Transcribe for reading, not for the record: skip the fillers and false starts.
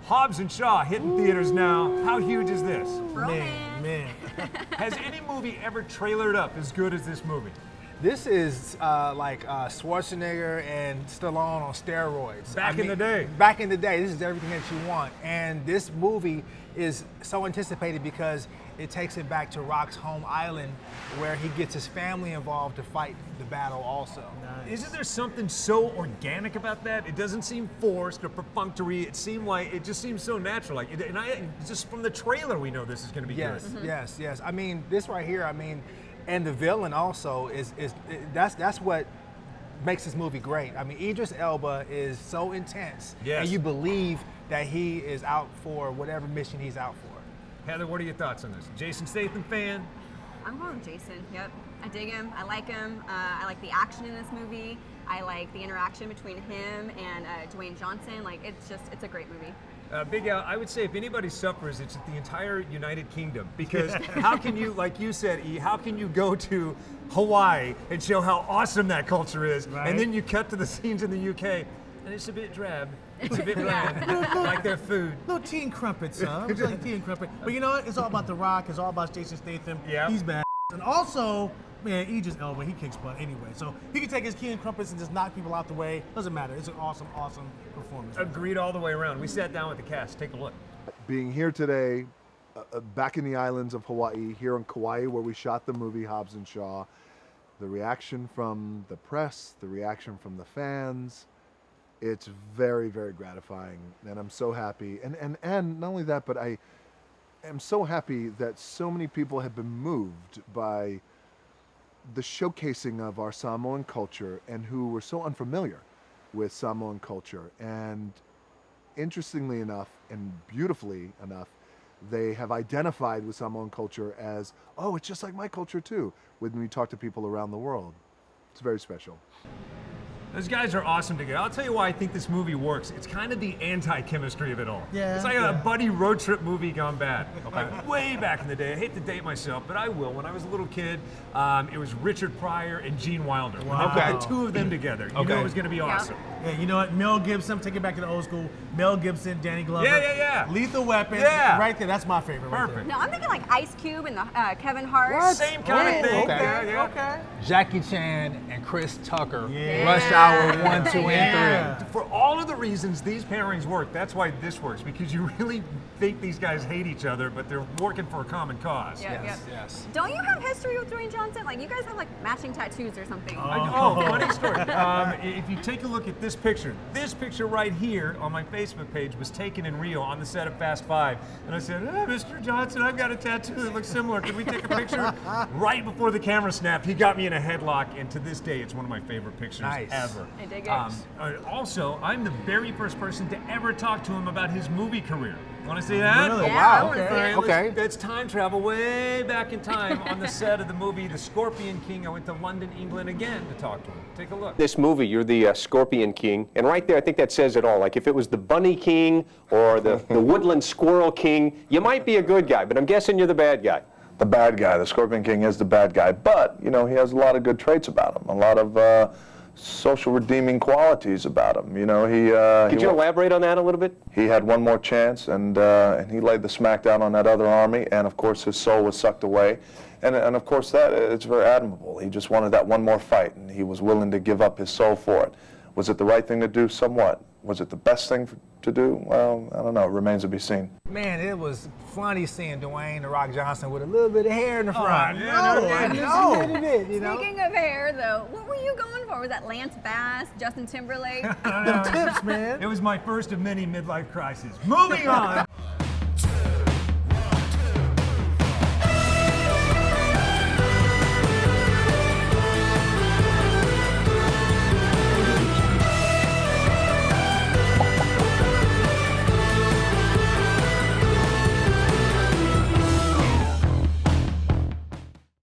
Hobbs Shaw hitting theaters now. How huge is this? Man. Has any movie ever trailered up as good as this movie? This is like Schwarzenegger and Stallone on steroids. Back in the day. Back in the day, this is everything that you want. And this movie is so anticipated because it takes it back to Rock's home island where he gets his family involved to fight the battle also. Nice. Isn't there something so organic about that? It doesn't seem forced or perfunctory. It just seems so natural. Just from the trailer, we know this is going to be good. Yes. I mean, this right here, and the villain also that's what makes this movie great. I mean, Idris Elba is so intense, and you believe that he is out for whatever mission he's out for. Heather, what are your thoughts on this? Jason Statham fan? I'm going with Jason. Yep, I dig him. I like him. I like the action in this movie. I like the interaction between him and Dwayne Johnson. Like, it's a great movie. Big Al, I would say if anybody suffers, it's the entire United Kingdom. Because how can you, like you said, E, how can you go to Hawaii and show how awesome that culture is, and then you cut to the scenes in the UK, and it's a bit drab. It's a bit bland, like their food. Little tea and crumpets, huh? It's like tea and crumpet. But you know what? It's all about The Rock. It's all about Jason Statham. Yeah. He's bad. And also, man, Idris Elba, he kicks butt anyway. So he can take his tea and crumpets and just knock people out the way. Doesn't matter. It's an awesome, awesome performance. Agreed all the way around. We sat down with the cast. Take a look. Being here today, back in the islands of Hawaii, here on Kauai, where we shot the movie Hobbs Shaw, the reaction from the press, the reaction from the fans, it's very, very gratifying, and I'm so happy. And not only that, but I am so happy that so many people have been moved by the showcasing of our Samoan culture and who were so unfamiliar with Samoan culture. And interestingly enough, and beautifully enough, they have identified with Samoan culture as, oh, it's just like my culture too, when we talk to people around the world. It's very special. Those guys are awesome together. I'll tell you why I think this movie works. It's kind of the anti-chemistry of it all. Yeah, it's like a buddy road trip movie gone bad. Like way back in the day. I hate to date myself, but I will. When I was a little kid, it was Richard Pryor and Gene Wilder. Wow. When you put the two of them together, you know it was going to be awesome. Yeah, you know what? Mel Gibson, take it back to the old school. Mel Gibson, Danny Glover. Yeah. Lethal Weapon. Yeah. Right there. That's my favorite. Perfect. Right No, I'm thinking like Ice Cube and the Kevin Hart. Same kind of thing. Okay. Jackie Chan and Chris Tucker. Yeah. Rush Hour 1, 2, and 3. For all of the reasons these pairings work, that's why this works, because you really think these guys hate each other, but they're working for a common cause. Yes. Don't you have history with Dwayne Johnson? Like, you guys have like matching tattoos or something. Funny story. If you take a look at this picture right here on my Facebook page was taken in Rio on the set of Fast 5. And I said, Mr. Johnson, I've got a tattoo that looks similar. Can we take a picture? Right before the camera snapped, he got me in a headlock, and to this day, it's one of my favorite pictures ever. I dig it. Also, I'm the very first person to ever talk to him about his movie career. Want to see that? Really? Yeah, Wow. I wanna see it. Okay. That's time travel way back in time on the set of the movie The Scorpion King. I went to London, England again to talk to him. Take a look. This movie, you're the Scorpion King, and right there, I think that says it all. Like if it was the Bunny King or the Woodland Squirrel King, you might be a good guy, but I'm guessing you're the bad guy. The bad guy. The Scorpion King is the bad guy, but you know he has a lot of good traits about him, a lot of social redeeming qualities about him. You know, Could you elaborate on that a little bit? he had one more chance, and he laid the smackdown on that other army, and of course his soul was sucked away, and of course that it's very admirable. He just wanted that one more fight, and he was willing to give up his soul for it. Was it the right thing to do? Somewhat. Was it the best thing to do? Well, I don't know. It remains to be seen. Man, it was funny seeing Dwayne The Rock Johnson with a little bit of hair in the front. I know. Just a little bit, you know? Speaking of hair, though, what were you going for? Was that Lance Bass, Justin Timberlake? Them tips, man. It was my first of many midlife crises. Moving on.